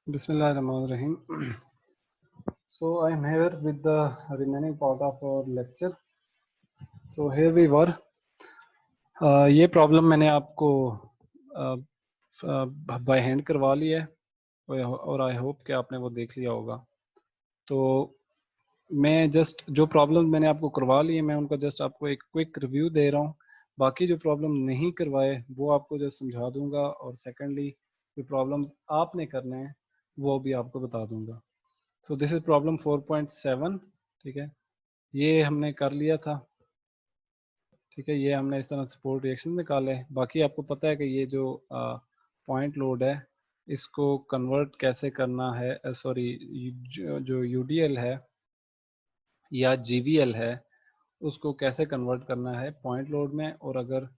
Bismillahirrahmanirrahim. So I am here with the remaining part of our lecture. So here we were. ये problem मैंने आपको by hand करवा लिया है और आई होप कि आपने वो देख लिया होगा। तो मैं जस्ट जो प्रॉब्लम मैंने आपको करवा ली है मैं उनका जस्ट आपको एक क्विक रिव्यू दे रहा हूँ। बाकी जो प्रॉब्लम नहीं करवाए वो आपको जस्ट समझा दूंगा, और सेकेंडली जो प्रॉब्लम्स आपने करने हैं वो भी आपको बता दूंगा। So this is problem 4.7। ठीक है, ये हमने कर लिया था। ठीक है, ये हमने इस तरह सपोर्ट रिएक्शन निकाले। बाकी आपको पता है कि ये जो पॉइंट लोड है इसको कन्वर्ट कैसे करना है, सॉरी जो यूडीएल है या जीवीएल है उसको कैसे कन्वर्ट करना है पॉइंट लोड में, और अगर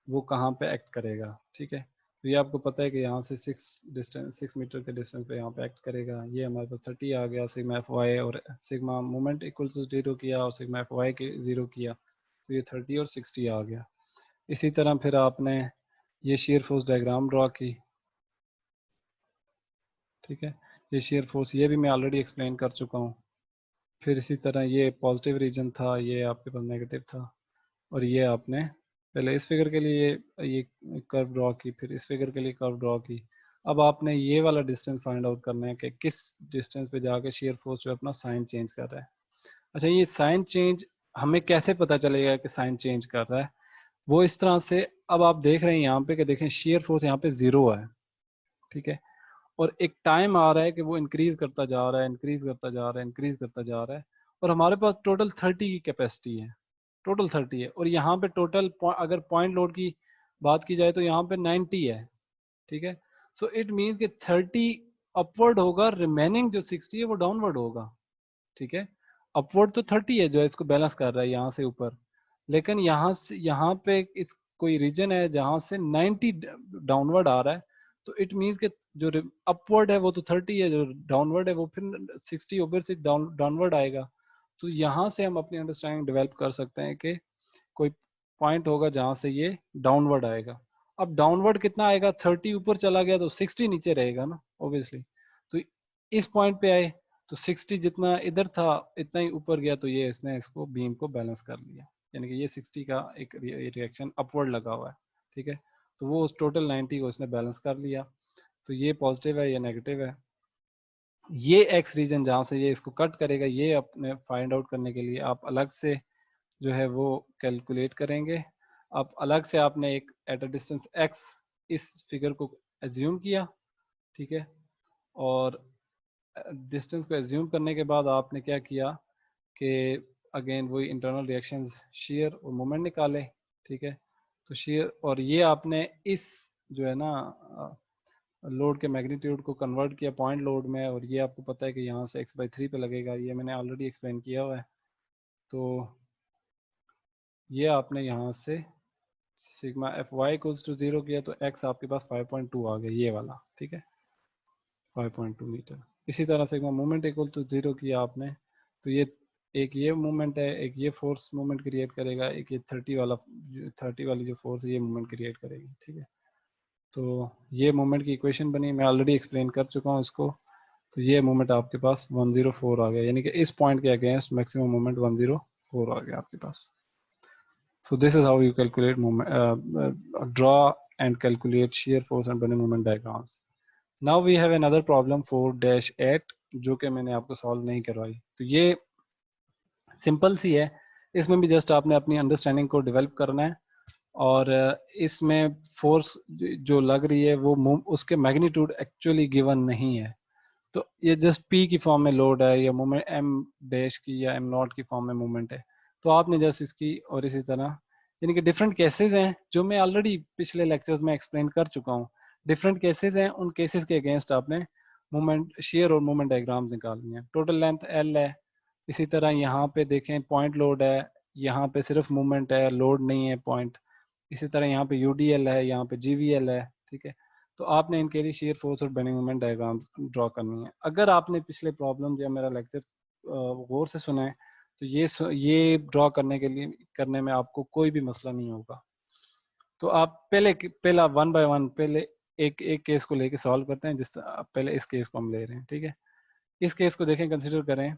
वो कहाँ पे एक्ट करेगा। ठीक है, तो ये आपको पता है कि यहाँ से 6 मीटर के डिस्टेंस पे यहाँ पे एक्ट करेगा। ये हमारे पास 30 आ गया सिग्मा एफ वाई, और सिग्मा मोमेंट इक्वल टू 0 किया और सिग्मा एफ वाई के 0 किया, तो ये 30 और 60 आ गया। इसी तरह फिर आपने ये शेयर फोर्स डायग्राम ड्रा की। ठीक है, ये शेयर फोर्स ये भी मैं ऑलरेडी एक्सप्लेन कर चुका हूँ। फिर इसी तरह ये पॉजिटिव रीजन था, ये आपके पास नेगेटिव था, और ये आपने पहले इस फिगर के लिए ये कर्व ड्रॉ की, फिर इस फिगर के लिए कर्व ड्रॉ की। अब आपने ये वाला डिस्टेंस फाइंड आउट करना है कि किस डिस्टेंस पे जाके शेयर फोर्स जो अपना साइन चेंज कर रहा है। अच्छा, ये साइन चेंज हमें कैसे पता चलेगा कि साइन चेंज कर रहा है? वो इस तरह से, अब आप देख रहे हैं यहाँ पे कि देखें शेयर फोर्स यहाँ पे 0 है। ठीक है, और एक टाइम आ रहा है कि वो इंक्रीज करता जा रहा है, इंक्रीज करता जा रहा है, इंक्रीज करता जा रहा है, और हमारे पास टोटल 30 की कैपेसिटी है। टोटल 30 है, और यहाँ पे टोटल अगर पॉइंट लोड की बात की जाए तो यहाँ पे 90 है। ठीक है, सो इट मीन्स कि 30 अपवर्ड होगा, रिमेनिंग जो 60 है वो डाउनवर्ड होगा। ठीक है, अपवर्ड तो 30 है जो इसको बैलेंस कर रहा है यहाँ से ऊपर, लेकिन यहाँ से यहाँ पे इस कोई रीजन है जहाँ से 90 डाउनवर्ड आ रहा है। तो इट मीन्स कि जो अपवर्ड है वो तो 30 है, जो डाउनवर्ड है वो फिर 60 ऊपर से डाउनवर्ड आएगा। तो यहाँ से हम अपनी अंडरस्टैंडिंग डेवलप कर सकते हैं कि कोई पॉइंट होगा जहाँ से ये डाउनवर्ड आएगा। अब डाउनवर्ड कितना आएगा? 30 ऊपर चला गया तो 60 नीचे रहेगा ना, ऑब्वियसली। तो इस पॉइंट पे आए तो 60 जितना इधर था इतना ही ऊपर गया, तो ये इसने इसको बीम को बैलेंस कर लिया, यानी कि ये 60 का एक रिएक्शन अपवर्ड लगा हुआ है। ठीक है, तो वो उस टोटल 90 को इसने बैलेंस कर लिया। तो ये पॉजिटिव है, ये नेगेटिव है। ये एक्स रीजन जहाँ से ये इसको कट करेगा, ये अपने फाइंड आउट करने के लिए आप अलग से जो है वो कैलकुलेट करेंगे। आप अलग से आपने एक एट अ डिस्टेंस x इस फिगर को एज्यूम किया। ठीक है, और डिस्टेंस को एज्यूम करने के बाद आपने क्या किया कि अगेन वही इंटरनल रिएक्शंस शेयर और मोमेंट निकाले। ठीक है, तो शेयर और ये आपने इस जो है ना लोड के मैग्नीट्यूड को कन्वर्ट किया पॉइंट लोड में, और ये आपको पता है कि यहाँ से x/3 पे लगेगा, ये मैंने ऑलरेडी एक्सप्लेन किया हुआ है। तो ये आपने यहाँ से sigma F Y equals to 0 किया तो x आपके पास 5.2 आ गया, ये वाला। ठीक है, 5.2 मीटर। इसी तरह सिग्मा मोमेंट इक्वल टू 0 किया आपने, तो ये एक ये मूवमेंट है, एक ये फोर्स मूवमेंट क्रिएट करेगा, एक ये 30 वाली जो फोर्स है ये मूवमेंट क्रिएट करेगी। ठीक है, तो ये मूवमेंट की इक्वेशन बनी, मैं ऑलरेडी एक्सप्लेन कर चुका हूँ इसको। तो ये मूवमेंट आपके पास 104 आ गया, यानी कि इस पॉइंट के अगेंस्ट मैक्सिमम मूवमेंट 104 आ गया आपके पास। So this is how you calculate moment, draw and calculate shear force and bending moment diagrams. Now we have another problem 4-8 जो कि मैंने आपको सॉल्व नहीं करवाई। तो ये सिंपल सी है, इसमें भी जस्ट आपने अपनी अंडरस्टैंडिंग को डेवलप करना है, और इसमें फोर्स जो लग रही है वो उसके मैग्नीट्यूड एक्चुअली गिवन नहीं है। तो ये जस्ट पी की फॉर्म में लोड है, या मूवमेंट एम डैश की या एम नॉट की फॉर्म में मूवमेंट है। तो आपने जस्ट इसकी और इसी तरह यानी कि डिफरेंट केसेस हैं जो मैं ऑलरेडी पिछले लेक्चर्स में एक्सप्लेन कर चुका हूँ। डिफरेंट केसेस हैं, उन केसेस के अगेंस्ट आपने मूवमेंट शेयर और मूवमेंट डायग्राम्स निकालनी है। टोटल लेंथ एल है। इसी तरह यहाँ पे देखें पॉइंट लोड है, यहाँ पे सिर्फ मूवमेंट है, लोड नहीं है पॉइंट। इसी तरह यहाँ पे यूडीएल है, यहाँ पे जीवीएल है। ठीक है, तो आपने इनके लिए शेयर फोर्स और बेंडिंग मोमेंट डायग्राम ड्रॉ करनी है। अगर आपने पिछले प्रॉब्लम या मेरा लेक्चर गौर से सुना है तो ये ड्रॉ करने के लिए करने में आपको कोई भी मसला नहीं होगा। तो आप पहला 1 बाय 1 पहले एक एक केस को लेके सॉल्व करते हैं, जिस पहले इस केस को हम ले रहे हैं, ठीक है। इस केस को देखें, कंसिडर करें,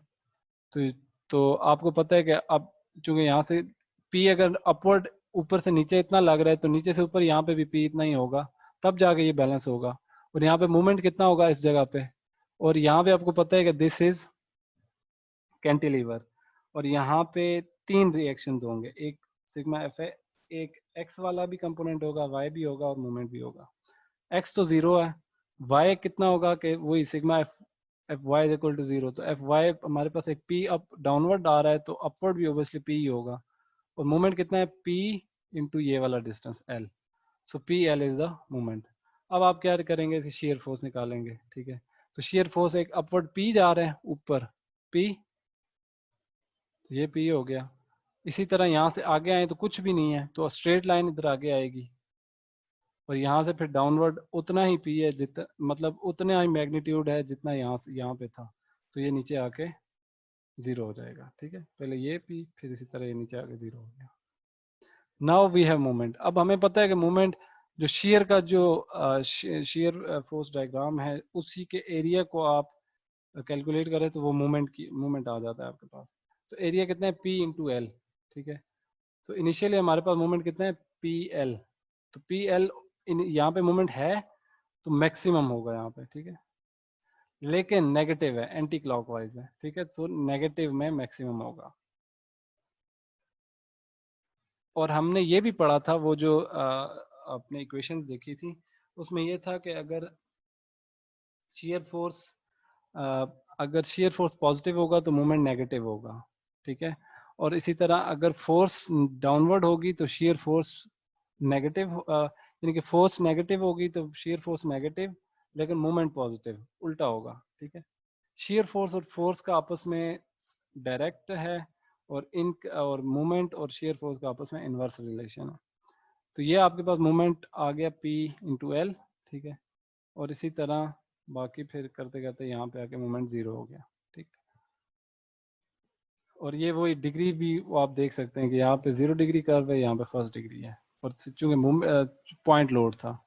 तो आपको पता है कि अब चूंकि यहाँ से पी अगर अपवर्ड ऊपर से नीचे इतना लग रहा है, तो नीचे से ऊपर यहाँ पे भी पी इतना ही होगा, तब जाके ये बैलेंस होगा। और यहाँ पे मूवमेंट कितना होगा इस जगह पे, और यहाँ पे आपको पता है कि दिस इज कैंटिलीवर, और यहाँ पे 3 रिएक्शंस होंगे, एक सिग्मा एफ है, एक एक्स वाला भी कंपोनेंट होगा, वाई भी होगा और मूवमेंट भी होगा। एक्स तो 0 है, वाई कितना होगा कि वही sigma F Y is equal to 0, तो एफ वाई हमारे पास एक पी अप डाउनवर्ड आ रहा है, तो अपवर्ड भी ऑब्वियसली पी ही होगा। और मूवमेंट कितना है, पी इंटू ये वाला distance L, so P L is the movement. अब आप क्या करेंगे, इसे शेयर फोर्स निकालेंगे, ठीक है। तो शेयर फोर्स एक अपवर्ड पी जा रहे हैं ऊपर, पी, तो ये पी हो गया। इसी तरह यहाँ से आगे आए तो कुछ भी नहीं है, तो स्ट्रेट लाइन इधर आगे आएगी, और यहाँ से फिर डाउनवर्ड उतना ही पी है जितना, मतलब उतना ही मैग्नीट्यूड है जितना यहाँ से यहाँ पे था, तो ये नीचे आके 0 हो जाएगा, ठीक है। पहले ये पी, फिर इसी तरह ये नीचे आके 0 हो गया। Now we have movement. अब हमें पता है कि मूवमेंट जो शेयर का जो शेयर फोर्स डायग्राम है, उसी के एरिया को आप कैलकुलेट करें तो वो मूवमेंट आ जाता है आपके पास। तो एरिया कितना है, पी इंटू एल, ठीक है। तो इनिशियली हमारे पास मूवमेंट कितना है, पी एल, तो पी एल यहाँ पे मूवमेंट है तो मैक्सिमम होगा यहाँ पे, ठीक है। लेकिन नेगेटिव है, एंटी क्लॉकवाइज है, ठीक है, तो नेगेटिव में मैक्सिमम होगा। और हमने ये भी पढ़ा था, वो जो अपने इक्वेशंस देखी थी, उसमें ये था कि अगर शेयर फोर्स अगर शेयर फोर्स पॉजिटिव होगा तो मूवमेंट नेगेटिव होगा, ठीक है। और इसी तरह अगर फोर्स डाउनवर्ड होगी तो शेयर फोर्स नेगेटिव, यानी कि फोर्स नेगेटिव होगी तो शेयर फोर्स नेगेटिव, लेकिन मूवमेंट पॉजिटिव, उल्टा होगा, ठीक है। शेयर फोर्स और फोर्स का आपस में डायरेक्ट है, और मूवमेंट और शेयर फोर्स का आपस में इनवर्स रिलेशन है। तो ये आपके पास मूवमेंट आ गया P इंटू एल, ठीक है। और इसी तरह बाकी फिर करते करते यहाँ पे आके मूवमेंट 0 हो गया, ठीक। और ये वही डिग्री भी वो आप देख सकते हैं कि यहाँ पे 0 डिग्री कर्व है, यहाँ पे 1 डिग्री है, और चूंकि पॉइंट लोड था।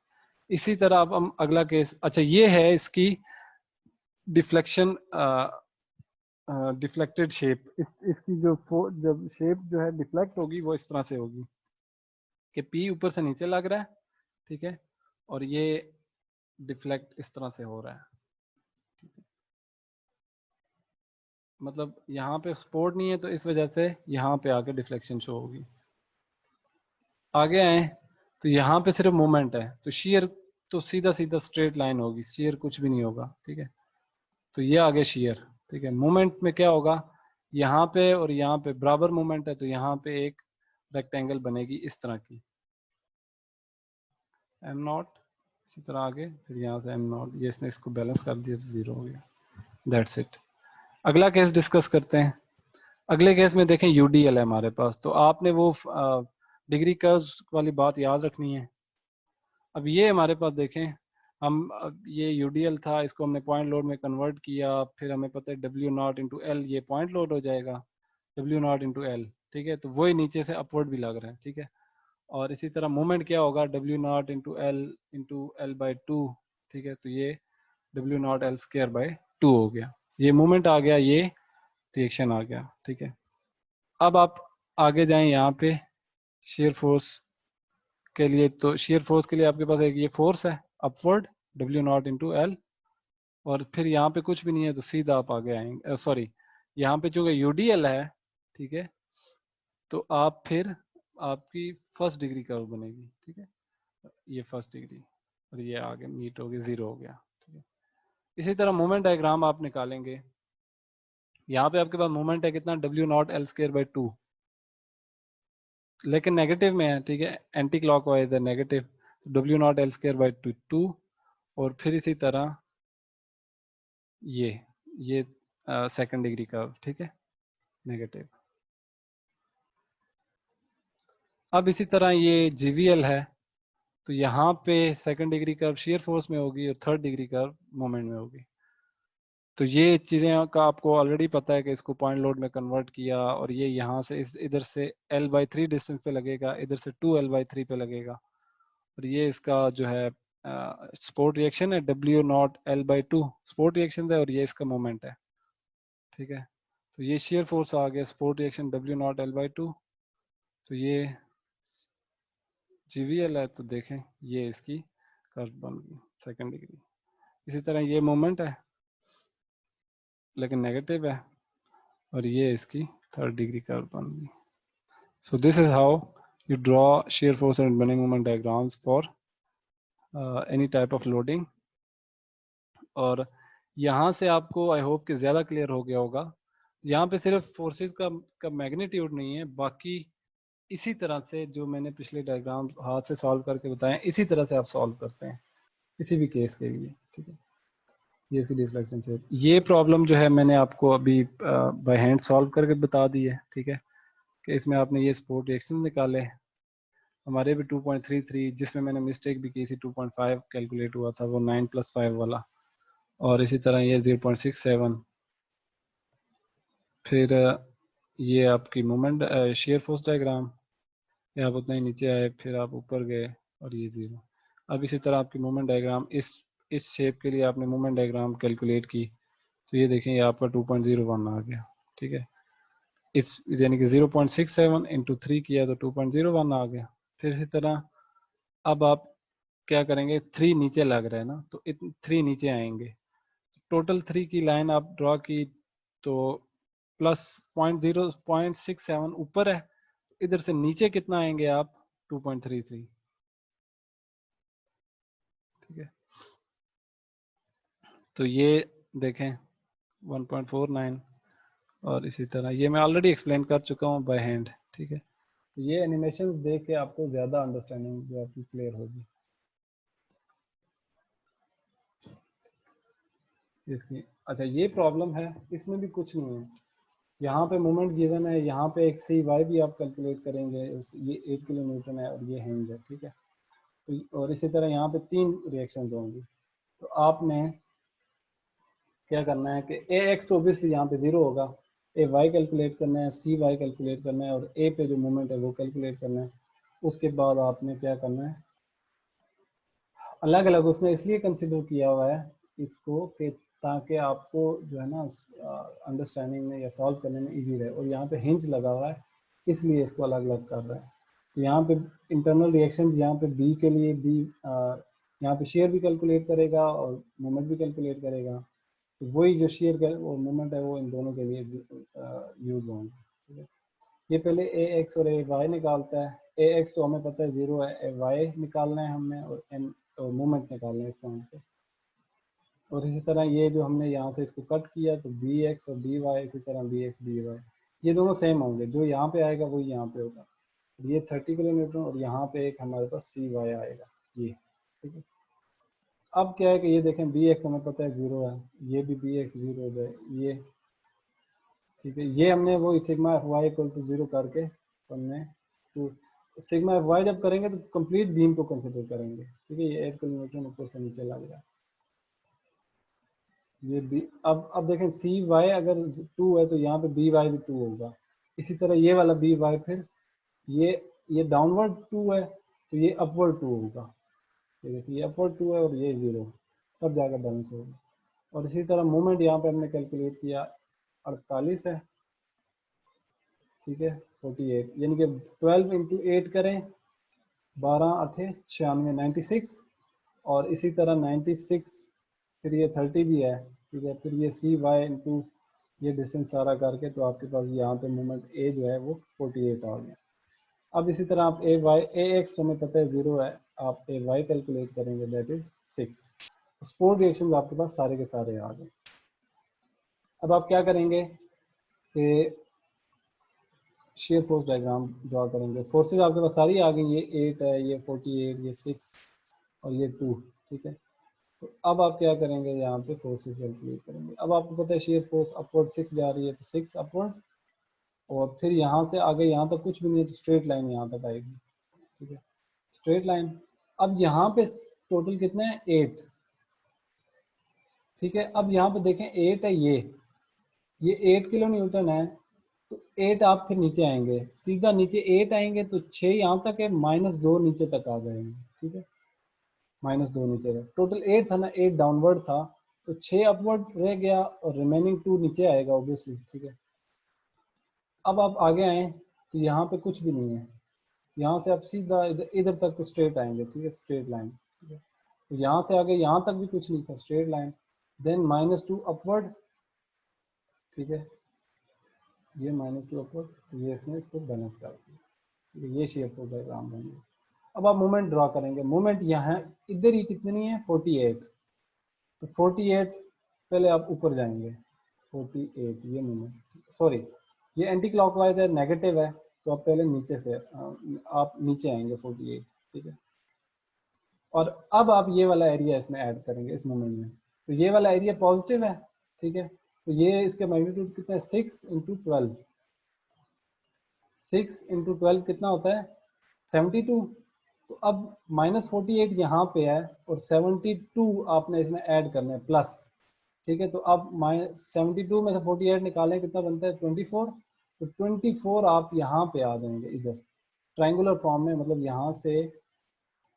इसी तरह अब हम अगला केस, अच्छा ये है इसकी डिफ्लेक्शन, डिफ्लेक्टेड शेप, इसकी जब शेप जो है डिफ्लेक्ट होगी वो इस तरह से होगी कि P ऊपर से नीचे लग रहा है, ठीक है, और ये डिफ्लेक्ट इस तरह से हो रहा है, ठीक है? मतलब यहाँ पे सपोर्ट नहीं है, तो इस वजह से यहाँ पे आके डिफ्लेक्शन शो होगी। आगे आए तो यहाँ पे सिर्फ मूवमेंट है, तो शेयर तो सीधा सीधा स्ट्रेट लाइन होगी, शेयर कुछ भी नहीं होगा, ठीक है। तो ये आगे शेयर, ठीक है। मूवमेंट में क्या होगा, यहाँ पे और यहाँ पे बराबर मूवमेंट है, तो यहाँ पे एक रेक्टेंगल बनेगी इस तरह की, एम नॉट, इसी तरह आगे फिर यहाँ से एम नॉट, ये इसने इसको बैलेंस कर दिया तो 0 हो गया, दैट्स इट। अगला केस डिस्कस करते हैं। अगले केस में देखें यूडीएल है हमारे पास, तो आपने वो डिग्री कर्व्स वाली बात याद रखनी है। अब ये हमारे पास देखें, हम ये यूडीएल था, इसको हमने पॉइंट लोड में कन्वर्ट किया, फिर हमें पता है डब्ल्यू नॉट इंटू एल, ये पॉइंट लोड हो जाएगा, डब्ल्यू नॉट इंटू एल, ठीक है। तो वही नीचे से अपवर्ड भी लग रहा है, ठीक है। और इसी तरह मूवमेंट क्या होगा, W not into L by two, ठीक है। तो ये W naught L square by 2 हो गया, ये मूवमेंट आ गया, ये रिएक्शन आ गया, ठीक है। अब आप आगे जाएं यहाँ पे शेयर फोर्स के लिए, तो शेयर फोर्स के लिए आपके पास एक ये फोर्स है upward, W not into L, और फिर यहाँ पे कुछ भी नहीं है तो सीधा आप आगे आएंगे, सॉरी यहाँ पे चूंकि यूडीएल है, ठीक है, तो आप फिर आपकी 1 डिग्री कर्व बनेगी, ठीक है। ये 1 डिग्री, और ये आगे मीट हो गया, 0 हो गया, ठीक है। इसी तरह मोमेंट डायग्राम आप निकालेंगे, यहाँ पे आपके पास मोमेंट है कितना, W naught L square by 2, लेकिन नेगेटिव में है, ठीक है, एंटी क्लॉकवाइज है, negative, W naught L square by 2, और फिर इसी तरह ये सेकंड डिग्री कर्व, ठीक है, नेगेटिव। अब इसी तरह ये जीवीएल है, तो यहाँ पे second degree curve shear force में होगी और थर्ड डिग्री कर्व मोमेंट में होगी। तो ये चीज़ें का आपको ऑलरेडी पता है कि इसको पॉइंट लोड में कन्वर्ट किया, और ये यहाँ से इधर से L/3 डिस्टेंस पे लगेगा, इधर से 2L/3 पे लगेगा, और ये इसका जो है सपोर्ट रिएक्शन है W not L/2 support reaction है और ये इसका मोमेंट है, ठीक है। तो ये शेयर फोर्स आ गया, support reaction W not L/2, तो ये GVL है, तो देखें ये इसकी कर्व बन गई सेकंड डिग्री। इसी तरह ये मोमेंट है लेकिन नेगेटिव है और ये इसकी थर्ड डिग्री कर्व बन गई। So this is how you draw shear force and bending moment diagrams for any type of loading। और यहाँ से आपको आई होप कि ज़्यादा क्लियर हो गया होगा। यहाँ पे सिर्फ फोर्सेस का मैग्नीट्यूड नहीं है, बाकी इसी तरह से जो मैंने पिछले डायग्राम हाथ से सॉल्व करके बताए इसी तरह से आप सॉल्व करते हैं किसी भी केस के लिए, ठीक है। ये इसकी डिफ्लेक्शन से ये प्रॉब्लम जो है मैंने आपको अभी बाय हैंड सॉल्व करके बता दी है, ठीक है, कि इसमें आपने ये सपोर्ट रिएक्शन निकाले, हमारे भी 2.33 जिसमें मैंने मिस्टेक भी की थी 2.5 कैलकुलेट हुआ था वो 9+5 वाला, और इसी तरह ये 0.67, फिर ये आपकी मोमेंट शेयर फोर्स डायग्राम, ये आप उतना ही नीचे आए फिर आप ऊपर गए और ये 0। अब इसी तरह आपकी मोमेंट डायग्राम इस शेप के लिए आपने मोमेंट डायग्राम कैलकुलेट की, तो ये देखें ये आपका 2.01 आ गया, ठीक है। इस यानी कि 0.67 इंटू 3 किया तो 2.01 आ गया। फिर इसी तरह अब आप क्या करेंगे, 3 नीचे लग रहा है ना, तो 3 नीचे आएंगे, टोटल 3 की लाइन आप ड्रॉ की तो प्लस 0.67 ऊपर है, इधर से नीचे कितना आएंगे आप 2.33, ठीक है। तो ये देखें 1.49, और इसी तरह ये मैं ऑलरेडी एक्सप्लेन कर चुका हूँ बाय हैंड, ठीक है। तो ये एनिमेशन देख के आपको ज़्यादा अंडरस्टैंडिंग जो आपकी क्लियर होगी इसकी। अच्छा ये प्रॉब्लम है, इसमें भी कुछ नहीं है, यहाँ पे मोमेंट गिवन है, यहाँ पे एक सी वाई भी आप कैलकुलेट करेंगे, ये 8 किलो न्यूटन है और ये हिंज है, ठीक है। और इसी तरह यहाँ पे 3 रिएक्शंस होंगी, तो आपने क्या करना है कि ए एक्स तो ऑब्वियसली यहाँ पे 0 होगा, ए वाई कैलकुलेट करना है, सी वाई कैलकुलेट करना है और ए पे जो मोमेंट है वो कैलकुलेट करना है। उसके बाद आपने क्या करना है, अलग अलग उसने इसलिए कंसिडर किया हुआ है इसको कि ताकि आपको जो है ना अंडरस्टैंडिंग में या सॉल्व करने में इजी रहे, और यहाँ पे हिंज लगा हुआ है इसलिए इसको अलग अलग कर रहा है। तो यहाँ पे इंटरनल रिएक्शंस, यहाँ पे बी के लिए बी यहाँ पे शेयर भी कैलकुलेट करेगा और मोमेंट भी कैलकुलेट करेगा, तो वही जो शेयर का वो मोमेंट है वो इन दोनों के लिए यूज होंगे, ठीक है। ये पहले ए एक्स और ए वाई निकालता है, ए एक्स तो हमें पता है 0 है, ए वाई निकालना है हमें और एन मोमेंट निकालना है इस पॉइंट पे। और इसी तरह ये जो हमने यहाँ से इसको कट किया तो बी एक्स और बी वाई, इसी तरह बी एक्स बी वाई ये दोनों सेम होंगे, जो यहाँ पे आएगा वही यहाँ पे होगा। ये 30 किलो न्यूटन और यहाँ पे एक हमारे पास सी वाई आएगा ये, ठीक है। अब क्या है कि ये देखें बी एक्स हमें पता है 0 है, ये भी बी एक्स 0 हो जाए ये, ठीक है। ये हमने वो sigma F Y equal to 0 करके हमने टू सिग्मा एफ वाई जब करेंगे तो कंप्लीट बीम को कंसिडर करेंगे, ठीक है। ये 8 किलोमीटर ऊपर से नीचे लग रहा है ये बी। अब देखें सी वाई अगर 2 है तो यहाँ पे बी वाई भी 2 होगा, इसी तरह ये वाला बी वाई फिर ये डाउनवर्ड 2 है तो ये अपवर्ड 2 होगा, ठीक है। ये अपवर्ड 2 है और ये 0, तब जाकर बैलेंस होगा। और इसी तरह मोमेंट यहाँ पे हमने कैलकुलेट किया 48 है, ठीक है 48, यानी कि 12 इंटू 8 करें 12 8 96 96, और इसी तरह 96 फिर ये 30 भी है, ठीक है। फिर ये सी वाई इंटू ये डिस्टेंस सारा करके तो आपके पास यहाँ पे मोमेंट ए जो है वो 48 आ गया। अब इसी तरह आप ए वाई ए एक्स हमें पता है 0 है, आप ए वाई कैलकुलेट करेंगे दैट इज 6। स्पोर्ट रिएक्शन आपके पास सारे के सारे आ गए। अब आप क्या करेंगे कि शेयर फोर्स डायग्राम ड्रॉ करेंगे। फोर्सेज आपके पास सारी आ गई, ये 8 है, ये 48, ये 6 और ये 2, ठीक है। तो अब आप क्या करेंगे, यहाँ पे फोर्सेस कैलकुलेट करेंगे। अब आपको पता है शेयर फोर्स अपवर्ड 6 जा रही है तो 6 अपवर्ड, और फिर यहाँ से आगे यहाँ तक कुछ भी नहीं है तो स्ट्रेट लाइन यहाँ तक आएगी, ठीक है, स्ट्रेट लाइन। अब यहाँ पे टोटल कितने हैं 8, ठीक है। अब यहाँ पे देखें 8 है, ये 8 किलो न्यूटन है, तो 8 आप फिर नीचे आएंगे, सीधा नीचे 8 आएंगे तो 6 यहाँ तक है, -2 नीचे तक आ जाएंगे, ठीक है। -2 नीचे गए, टोटल 8 था ना, 8 डाउनवर्ड था, तो 6 अपवर्ड रह गया और रिमेनिंग 2 नीचे आएगा ऑब्वियसली, ठीक है। अब आप आगे आए तो यहाँ पे कुछ भी नहीं है, यहाँ से आप सीधा इधर इधर तक तो स्ट्रेट आएंगे, ठीक है, स्ट्रेट लाइन, ठीक है। तो यहाँ से आगे यहाँ तक भी कुछ नहीं था, स्ट्रेट लाइन, देन -2 अपवर्ड, ठीक है, ये -2 अपवर्ड, तो ये इसने इसको बैलेंस कर दिया, ये शेप हो डायग्राम बनेगा। अब आप मूवमेंट ड्रॉ करेंगे, मूवमेंट यहाँ इधर ही कितनी है 48, तो 48 पहले आप ऊपर जाएंगे, 48 ये मूवमेंट, सॉरी ये एंटी क्लॉकवाइज है, नेगेटिव है, तो आप पहले नीचे से आप नीचे आएंगे 48, ठीक है। और अब आप ये वाला एरिया इसमें ऐड करेंगे इस मूवमेंट में, तो ये वाला एरिया पॉजिटिव है, ठीक है, तो ये इसका मैग्नीट्यूड कितना है 6 × 12, 6 × 12 कितना होता है 72, तो अब -48 यहाँ पे है और 72 आपने इसमें ऐड करना है प्लस, ठीक है। तो अब 72 में से 48 निकालें कितना बनता है 24, तो 24 आप यहाँ पे आ जाएंगे इधर ट्रायंगुलर फॉर्म में, मतलब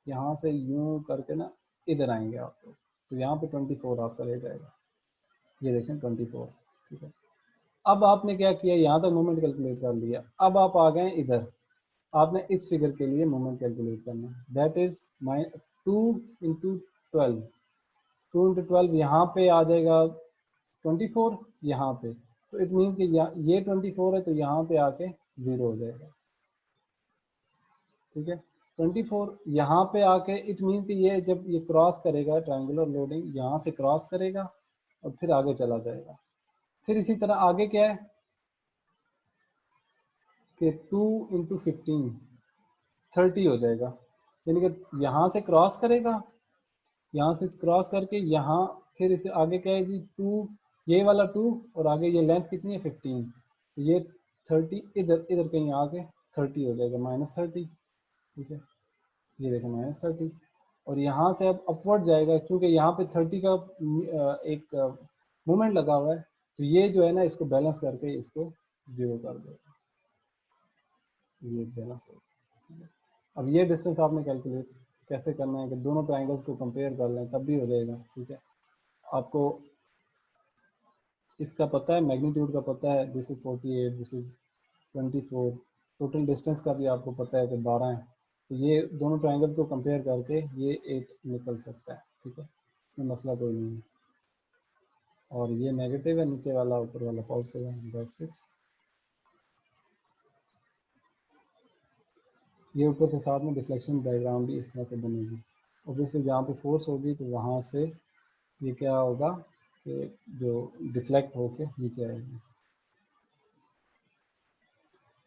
यहाँ से यूं करके ना इधर आएंगे आप लोग, तो यहाँ पे 24 आपका रह जाएगा, ये देखें 24, ठीक है। अब आपने क्या किया, यहाँ तक मोमेंट कैलकुलेट कर लिया, अब आप आ गए इधर, आपने इस फिगर के लिए मोमेंट कैलकुलेट करना है, दैट इज 2 × 12, 2 × 12 यहाँ पे आ जाएगा 24 यहाँ पे, तो इट मीन्स कि ये 24 है तो यहाँ पे आके 0 हो जाएगा, ठीक है। 24 यहाँ पे आके इट मीन्स कि ये जब ये क्रॉस करेगा ट्रायंगुलर लोडिंग, यहाँ से क्रॉस करेगा और फिर आगे चला जाएगा। फिर इसी तरह आगे क्या है कि 2 × 15 30 हो जाएगा, यानी कि यहाँ से क्रॉस करेगा, यहाँ से क्रॉस करके यहाँ, फिर इसे आगे क्या है जी 2, ये वाला 2 और आगे ये लेंथ कितनी है 15, तो ये 30 इधर इधर कहीं आके 30 हो जाएगा -30, ठीक है, ये देखें -30, और यहाँ से अब अपवर्ड जाएगा क्योंकि यहाँ पे 30 का एक मोमेंट लगा हुआ है, तो ये जो है ना इसको बैलेंस करके इसको 0 कर देगा, ये बैलेंस होगा। अब ये डिस्टेंस आपने कैलकुलेट कैसे करना है कि दोनों ट्राइंगल्स को कंपेयर कर लें तब भी हो जाएगा, ठीक है। आपको इसका पता है, मैग्नीट्यूड का पता है, this is 48, this is 24, total distance का भी आपको पता है कि 12 है, तो ये दोनों ट्राइंगल्स को कंपेयर करके ये 8 निकल सकता है, ठीक है, इसमें मसला कोई नहीं है। और ये नेगेटिव है नीचे वाला, ऊपर वाला पॉजिटिव है, दैट्स इट। ये ऊपर से साथ में डिफ्लेक्शन डायग्राम भी इस तरह से बनेगी, ऑब्वियसली जहाँ पे फोर्स होगी तो वहाँ से ये क्या होगा कि जो डिफ्लेक्ट होके नीचे आएगी।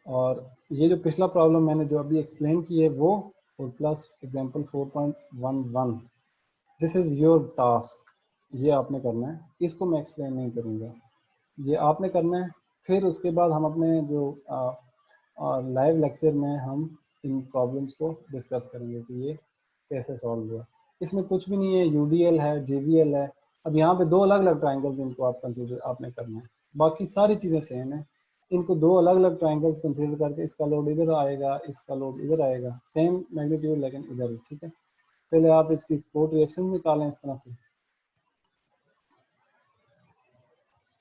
और ये जो पिछला प्रॉब्लम मैंने जो अभी एक्सप्लेन की है वो, और plus example 4.11, this is your task, ये आपने करना है, इसको मैं एक्सप्लेन नहीं करूँगा, ये आपने करना है। फिर उसके बाद हम अपने जो लाइव लेक्चर में हम इन प्रॉब्लम्स को डिस्कस करेंगे कि ये कैसे सॉल्व हुआ। इसमें कुछ भी नहीं है, यूडीएल है, जेवीएल है। अब यहाँ पे दो अलग अलग ट्राइंगल्स इनको आप कंसीडर आपने करना है, बाकी सारी चीज़ें सेम है, इनको दो अलग अलग ट्राइंगल्स कंसीडर करके इसका लोड इधर आएगा, इसका लोड इधर आएगा, सेम मैग्नीट्यूड लेकिन इधर, ठीक है। पहले आप इसकी सपोर्ट रिएक्शन निकालें इस तरह से,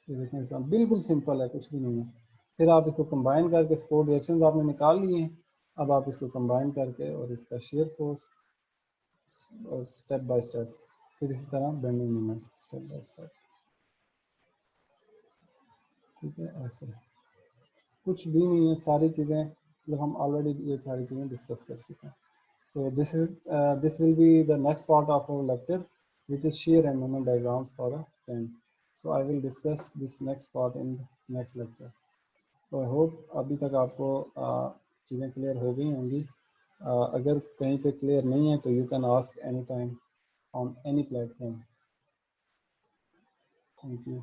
ये देखें साहब बिल्कुल सिंपल है, कुछ भी नहीं है। फिर आप इसको कंबाइन करके सपोर्ट रिएक्शंस आपने निकाल लिए हैं, अब आप इसको कंबाइन करके और इसका शेयर फोर्स और स्टेप बाय स्टेप, फिर इसी तरह bending moment step by step, ठीक है। ऐसे कुछ भी नहीं है, सारी चीज़ें मतलब हम ऑलरेडी ये सारी चीज़ें डिस्कस कर चुके हैं। So this will be the next part of our lecture which is shear and moment diagrams for a pen. So I will discuss this next part in the next lecture. तो I hope अभी तक आपको चीज़ें clear हो गई होंगी। अगर कहीं पे क्लियर नहीं है तो you can ask any time on any platform. Thank you.